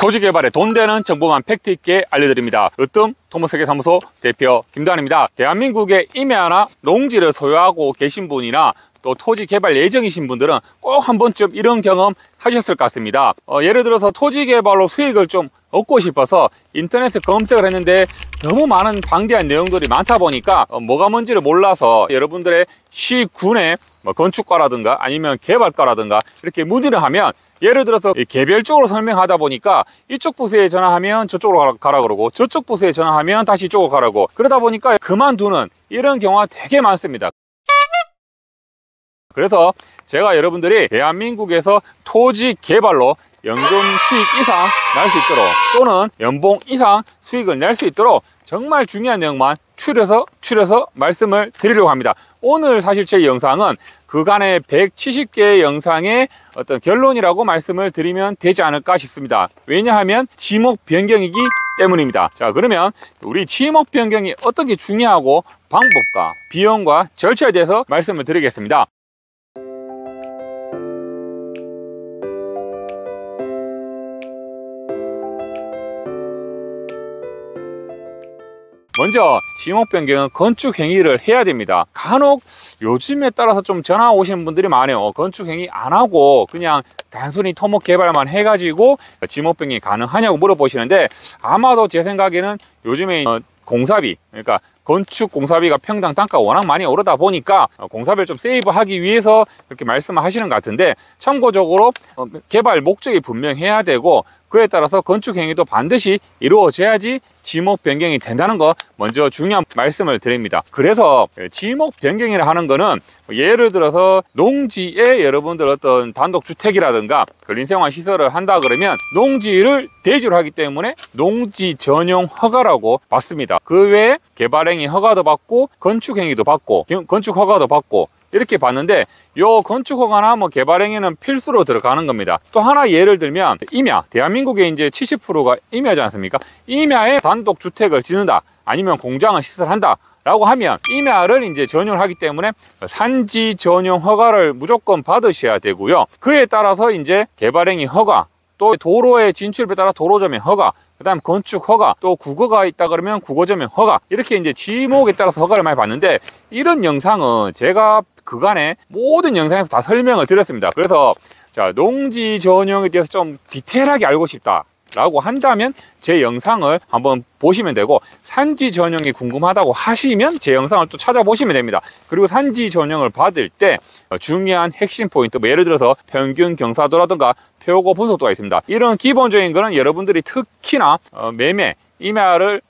토지 개발에 돈 되는 정보만 팩트 있게 알려드립니다. 으뜸 토목설계사무소 대표 김도환입니다. 대한민국에 임야나 농지를 소유하고 계신 분이나 또 토지 개발 예정이신 분들은 꼭 한 번쯤 이런 경험 하셨을 것 같습니다. 예를 들어서 토지 개발로 수익을 좀 얻고 싶어서 인터넷에 검색을 했는데 너무 많은 방대한 내용들이 많다 보니까 뭐가 뭔지를 몰라서 여러분들의 시군의 건축과라든가 아니면 개발과라든가 이렇게 문의를 하면, 예를 들어서 개별적으로 설명하다 보니까 이쪽 부서에 전화하면 저쪽으로 가라 그러고 저쪽 부서에 전화하면 다시 이쪽으로 가라고, 그러다 보니까 그만두는 이런 경우가 되게 많습니다. 그래서 제가 여러분들이 대한민국에서 토지 개발로 연금 수익 이상 날 수 있도록, 또는 연봉 이상 수익을 낼 수 있도록 정말 중요한 내용만 추려서 말씀을 드리려고 합니다. 오늘 사실 제 영상은 그간의 170개의 영상의 어떤 결론이라고 말씀을 드리면 되지 않을까 싶습니다. 왜냐하면 지목 변경이기 때문입니다. 자, 그러면 우리 지목 변경이 어떻게 중요하고 방법과 비용과 절차에 대해서 말씀을 드리겠습니다. 먼저 지목 변경은 건축 행위를 해야 됩니다. 간혹 요즘에 따라서 좀 전화 오시는 분들이 많아요. 건축 행위 안 하고 그냥 단순히 토목 개발만 해가지고 지목 변경이 가능하냐고 물어보시는데, 아마도 제 생각에는 요즘에 공사비, 그러니까 건축 공사비가 평당 단가가 워낙 많이 오르다 보니까 공사비를 좀 세이브하기 위해서 그렇게 말씀하시는 것 같은데, 참고적으로 개발 목적이 분명해야 되고 그에 따라서 건축 행위도 반드시 이루어져야지 지목 변경이 된다는 거 먼저 중요한 말씀을 드립니다. 그래서 지목 변경이라 하는 거는 예를 들어서 농지에 여러분들 어떤 단독주택이라든가 근린생활시설을 한다 그러면 농지를 대지로 하기 때문에 농지 전용 허가라고 받습니다. 그 외에 개발행위 허가도 받고 건축행위도 받고 건축 허가도 받고 이렇게 봤는데, 요 건축 허가나 개발행위는 필수로 들어가는 겁니다. 또 하나 예를 들면 임야, 대한민국의 이제 70%가 임야지 않습니까? 임야에 단독 주택을 짓는다, 아니면 공장을 시설한다 라고 하면 임야를 이제 전용을 하기 때문에 산지 전용 허가를 무조건 받으셔야 되고요. 그에 따라서 이제 개발행위 허가, 또 도로의 진출에 따라 도로점의 허가, 그 다음 건축 허가, 또 국어가 있다 그러면 국어점의 허가, 이렇게 이제 지목에 따라서 허가를 많이 받는데, 이런 영상은 제가 그간의 모든 영상에서 다 설명을 드렸습니다. 그래서 자, 농지 전용에 대해서 좀 디테일하게 알고 싶다 라고 한다면 제 영상을 한번 보시면 되고, 산지 전용이 궁금하다고 하시면 제 영상을 또 찾아보시면 됩니다. 그리고 산지 전용을 받을 때 중요한 핵심 포인트, 예를 들어서 평균 경사도라든가 표고 분석도가 있습니다. 이런 기본적인 거는 여러분들이 특히나 임야를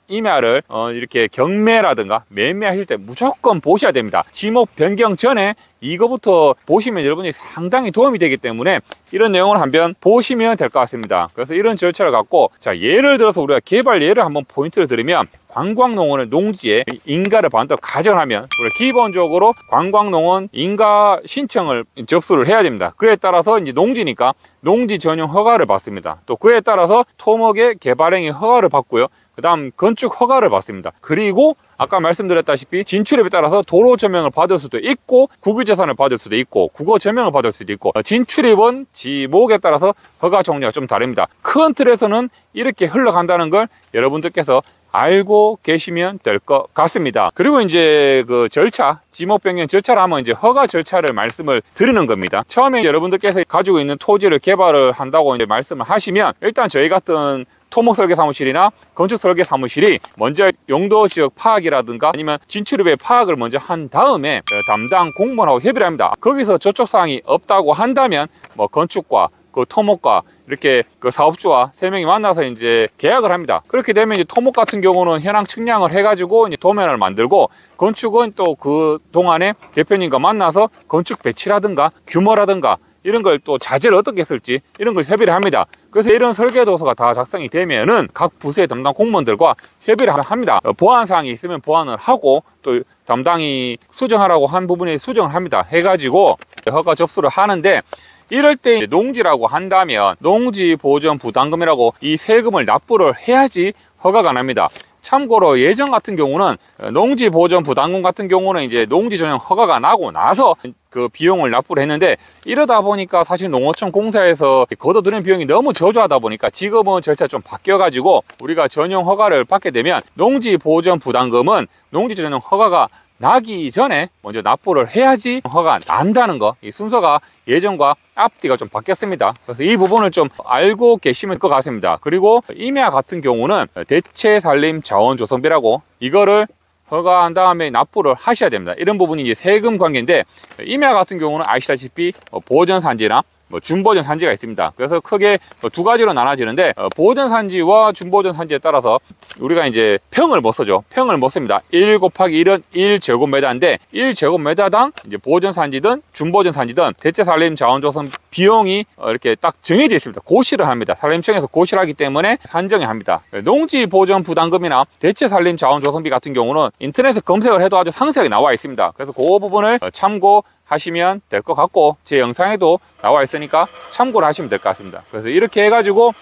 이렇게 경매라든가 매매하실 때 무조건 보셔야 됩니다. 지목 변경 전에 이거부터 보시면 여러분이 상당히 도움이 되기 때문에 이런 내용을 한번 보시면 될 것 같습니다. 그래서 이런 절차를 갖고, 자, 예를 들어서 우리가 개발 예를 한번 포인트를 드리면, 관광농원의 농지에 인가를 받는다고 가정을 하면 우리가 기본적으로 관광농원 인가 신청을 접수를 해야 됩니다. 그에 따라서 이제 농지니까 농지 전용 허가를 받습니다. 또 그에 따라서 토목의 개발행위 허가를 받고요. 그 다음 건축 허가를 받습니다. 그리고 아까 말씀드렸다시피 진출입에 따라서 도로 조명을 받을 수도 있고 국유재산을 받을 수도 있고 국어 조명을 받을 수도 있고, 진출입은 지목에 따라서 허가 종류가 좀 다릅니다. 큰 틀에서는 이렇게 흘러간다는 걸 여러분들께서 알고 계시면 될 것 같습니다. 그리고 이제 그 절차, 지목 변경 절차를 하면 이제 허가 절차를 말씀을 드리는 겁니다. 처음에 여러분들께서 가지고 있는 토지를 개발을 한다고 이제 말씀을 하시면, 일단 저희 같은 토목설계사무실이나 건축설계사무실이 먼저 용도 지역 파악이라든가 아니면 진출입의 파악을 먼저 한 다음에 담당 공무원하고 협의를 합니다. 거기서 저쪽 사항이 없다고 한다면 건축과 그 토목과 이렇게 그 사업주와 3명이 만나서 이제 계약을 합니다. 그렇게 되면 이제 토목 같은 경우는 현황 측량을 해가지고 이제 도면을 만들고, 건축은 또 그 동안에 대표님과 만나서 건축 배치라든가 규모라든가 이런 걸 또 자재를 어떻게 쓸지 이런 걸 협의를 합니다. 그래서 이런 설계도서가 다 작성이 되면은 각 부서의 담당 공무원들과 협의를 합니다. 보완사항이 있으면 보완을 하고, 또 담당이 수정하라고 한 부분에 수정을 합니다. 해가지고 허가 접수를 하는데, 이럴 때 농지라고 한다면 농지보전부담금이라고 이 세금을 납부를 해야지 허가가 납니다. 참고로 예전 같은 경우는 농지보전부담금 같은 경우는 이제 농지 전용 허가가 나고 나서 그 비용을 납부를 했는데, 이러다 보니까 사실 농어촌 공사에서 걷어들이는 비용이 너무 저조하다 보니까 지금은 절차 좀 바뀌어가지고 우리가 전용 허가를 받게 되면 농지 보전 부담금은 농지 전용 허가가 나기 전에 먼저 납부를 해야지 허가가 난다는 거, 이 순서가 예전과 앞뒤가 좀 바뀌었습니다. 그래서 이 부분을 좀 알고 계시면 될 것 같습니다. 그리고 임야 같은 경우는 대체산림자원조성비라고 이거를 허가한 다음에 납부를 하셔야 됩니다. 이런 부분이 이제 세금 관계인데, 임야 같은 경우는 아시다시피 보전산지나 준보전 산지가 있습니다. 그래서 크게 두 가지로 나눠지는데, 보전 산지와 준보전 산지에 따라서 우리가 이제 평을 못 쓰죠. 평을 못 씁니다. 1 곱하기 1은 1제곱미터인데 1제곱미터당 이제 보전 산지든 준보전 산지든 대체 산림 자원 조성 비용이 이렇게 딱 정해져 있습니다. 고시를 합니다. 산림청에서 고시를 하기 때문에 산정을 합니다. 농지 보전 부담금이나 대체 산림 자원 조성비 같은 경우는 인터넷에 검색을 해도 아주 상세하게 나와 있습니다. 그래서 그 부분을 참고하시면 될 것 같고, 제 영상에도 나와 있으니까 참고를 하시면 될 것 같습니다. 그래서 이렇게 해가지고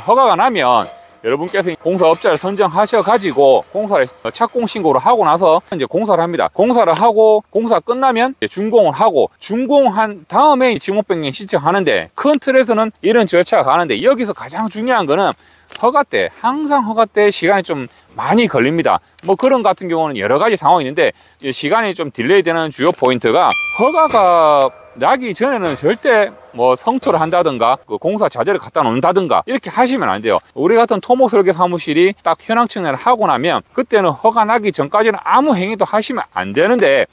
허가가 나면 여러분께서 공사업자를 선정하셔가지고 공사를 착공 신고를 하고 나서 이제 공사를 합니다. 공사를 하고 공사 끝나면 준공을 하고, 준공한 다음에 지목 변경 신청하는데, 큰 틀에서는 이런 절차가 가는데, 여기서 가장 중요한 거는 허가 때, 항상 허가 때 시간이 좀 많이 걸립니다. 뭐 그런 같은 경우는 여러 가지 상황이 있는데, 시간이 좀 딜레이 되는 주요 포인트가, 허가가 나기 전에는 절대 뭐 성토를 한다든가 그 공사 자재를 갖다 놓는다든가 이렇게 하시면 안 돼요. 우리 같은 토목설계 사무실이 딱 현황 측량을 하고 나면 그때는 허가 나기 전까지는 아무 행위도 하시면 안 되는데,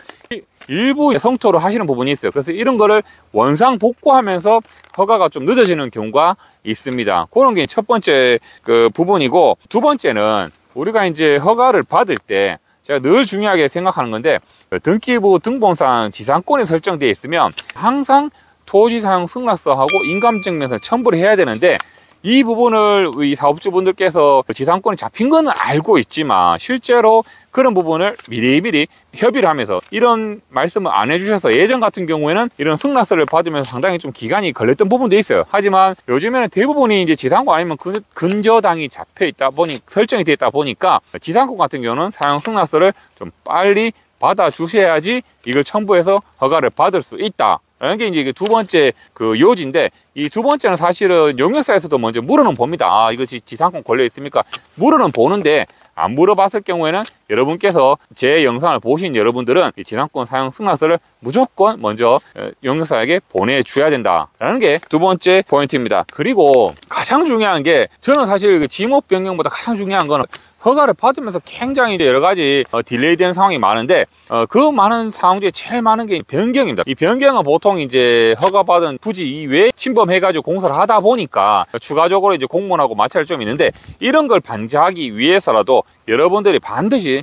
일부 성토를 하시는 부분이 있어요. 그래서 이런 거를 원상 복구하면서 허가가 좀 늦어지는 경우가 있습니다. 그런 게 첫 번째 그 부분이고, 두 번째는 우리가 이제 허가를 받을 때 제가 늘 중요하게 생각하는 건데, 등기부 등본상 지상권이 설정되어 있으면 항상 토지사용 승낙서하고 인감증명서 첨부를 해야 되는데, 이 부분을 이 사업주분들께서 지상권이 잡힌 건 알고 있지만 실제로 그런 부분을 미리미리 협의를 하면서 이런 말씀을 안 해주셔서 예전 같은 경우에는 이런 승낙서를 받으면서 상당히 좀 기간이 걸렸던 부분도 있어요. 하지만 요즘에는 대부분이 이제 지상권 아니면 근저당이 잡혀 있다 보니, 설정이 되어 있다 보니까 지상권 같은 경우는 사용 승낙서를 좀 빨리 받아 주셔야지 이걸 첨부해서 허가를 받을 수 있다 라는 게 이제 두 번째 그 요지인데, 이 두 번째는 사실은 용역사에서도 먼저 물어는 봅니다. 아, 이거 지상권 걸려 있습니까? 물어는 보는데, 안 물어봤을 경우에는 여러분께서 제 영상을 보신 여러분들은 이 지상권 사용 승낙서를 무조건 먼저 용역사에게 보내줘야 된다라는 게 두 번째 포인트입니다. 그리고 가장 중요한 게, 저는 사실 그 지목 변경보다 가장 중요한 거는 허가를 받으면서 굉장히 여러 가지 딜레이 되는 상황이 많은데, 그 많은 상황 중에 제일 많은 게 변경입니다. 이 변경은 보통 이제 허가받은 부지 이외에 침범해가지고 공사를 하다 보니까 추가적으로 이제 공문하고 마찰이 좀 있는데, 이런 걸 방지하기 위해서라도 여러분들이 반드시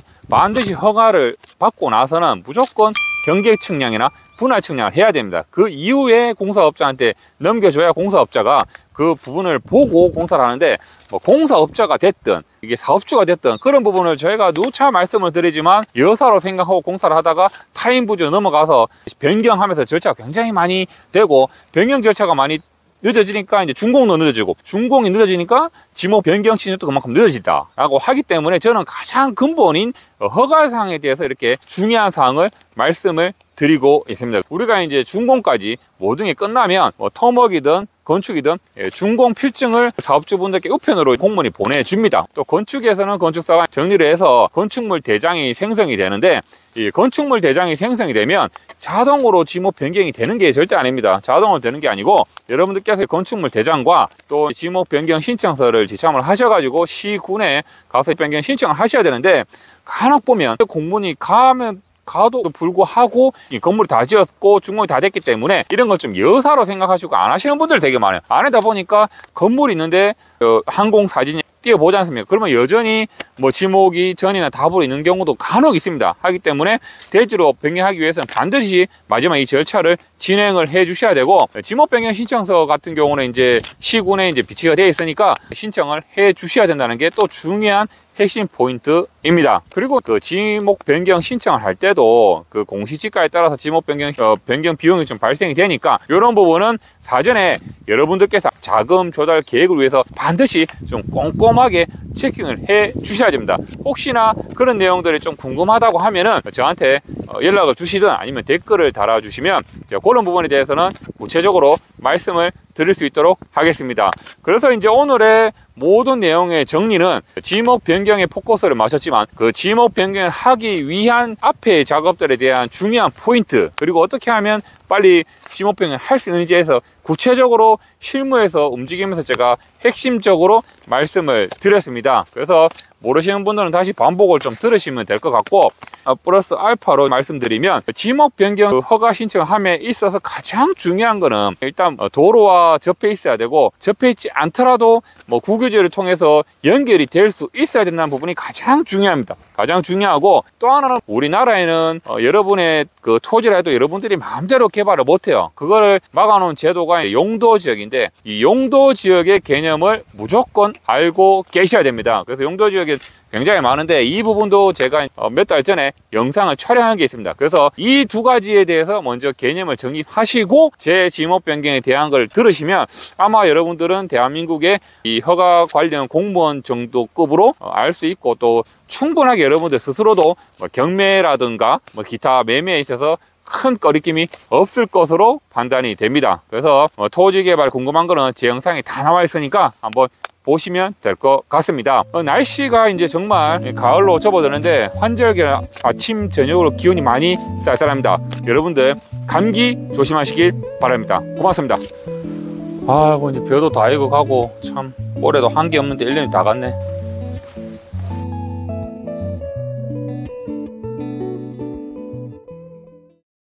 허가를 받고 나서는 무조건 경계 측량이나 분할 측량을 해야 됩니다. 그 이후에 공사업자한테 넘겨줘야 공사업자가 그 부분을 보고 공사를 하는데, 뭐 공사업자가 됐든 이게 사업주가 됐든 그런 부분을 저희가 누차 말씀을 드리지만, 여사로 생각하고 공사를 하다가 타인 부지로 넘어가서 변경하면서 절차가 굉장히 많이 되고, 변경 절차가 많이 늦어지니까 이제 준공도 늦어지고, 준공이 늦어지니까 지목 변경 신청도 그만큼 늦어진다 라고 하기 때문에, 저는 가장 근본인 허가사항에 대해서 이렇게 중요한 사항을 말씀을 드리고 있습니다. 우리가 이제 준공까지 모든 게 끝나면 뭐 토목이든 건축이든 준공 필증을 사업주분들께 우편으로 공문이 보내줍니다. 또 건축에서는 건축사가 정리를 해서 건축물 대장이 생성이 되는데, 이 건축물 대장이 생성이 되면 자동으로 지목 변경이 되는 게 절대 아닙니다. 자동으로 되는 게 아니고, 여러분들께서 건축물 대장과 또 지목 변경 신청서를 지참을 하셔가지고 시군에 가서 변경 신청을 하셔야 되는데, 간혹 보면 공문이 가도 불구하고 이 건물이 다 지었고 준공이 다 됐기 때문에 이런 걸 좀 여사로 생각하시고 안 하시는 분들 되게 많아요. 안 하다 보니까 건물이 있는데 항공 사진이 띄워보지 않습니까? 그러면 여전히 뭐 지목이 전이나 답으로 있는 경우도 간혹 있습니다. 하기 때문에 대지로 변경하기 위해서는 반드시 마지막 이 절차를 진행을 해 주셔야 되고, 지목 변경 신청서 같은 경우는 이제 시군에 이제 비치가 되어 있으니까 신청을 해 주셔야 된다는 게 또 중요한 핵심 포인트입니다. 그리고 그 지목 변경 신청을 할 때도 그 공시지가에 따라서 지목 변경 비용이 좀 발생이 되니까 이런 부분은 사전에 여러분들께서 자금 조달 계획을 위해서 반드시 좀 꼼꼼하게 체킹을 해 주셔야 됩니다. 혹시나 그런 내용들이 좀 궁금하다고 하면은 저한테 연락을 주시든 아니면 댓글을 달아주시면 제가 그런 부분에 대해서는 구체적으로 말씀을 드릴 수 있도록 하겠습니다. 그래서 이제 오늘의 모든 내용의 정리는 지목 변경에 포커스를 맞췄지만 그 지목 변경을 하기 위한 앞의 작업들에 대한 중요한 포인트, 그리고 어떻게 하면 빨리 지목 변경을 할 수 있는지에서 구체적으로 실무에서 움직이면서 제가 핵심적으로 말씀을 드렸습니다. 그래서 모르시는 분들은 다시 반복을 좀 들으시면 될 것 같고, 플러스 알파로 말씀드리면 지목 변경 허가 신청을 함에 있어서 가장 중요한 거는 일단 도로와 접해 있어야 되고, 접해 있지 않더라도 뭐 국유지를 통해서 연결이 될 수 있어야 된다는 부분이 가장 중요합니다. 가장 중요하고, 또 하나는 우리나라에는 여러분의 그 토지를 해도 여러분들이 마음대로 개발을 못해요. 그거를 막아놓은 제도가 용도 지역인데, 이 용도 지역의 개념을 무조건 알고 계셔야 됩니다. 그래서 용도 지역에 굉장히 많은데 이 부분도 제가 몇 달 전에 영상을 촬영한 게 있습니다. 그래서 이 두 가지에 대해서 먼저 개념을 정립하시고 제 지목 변경에 대한 걸 들으시면 아마 여러분들은 대한민국의 이 허가 관련 공무원 정도급으로 알 수 있고, 또 충분하게 여러분들 스스로도 뭐 경매라든가 뭐 기타 매매에 있어서 큰 꺼리낌이 없을 것으로 판단이 됩니다. 그래서 토지 개발 궁금한 거는 제 영상에 다 나와 있으니까 한번 보시면 될 것 같습니다. 날씨가 이제 정말 가을로 접어드는데 환절기라 아침 저녁으로 기온이 많이 쌀쌀합니다. 여러분들 감기 조심하시길 바랍니다. 고맙습니다. 아이고 이제 벼도 다 익어가고 참 올해도 한 게 없는데 1년이 다 갔네.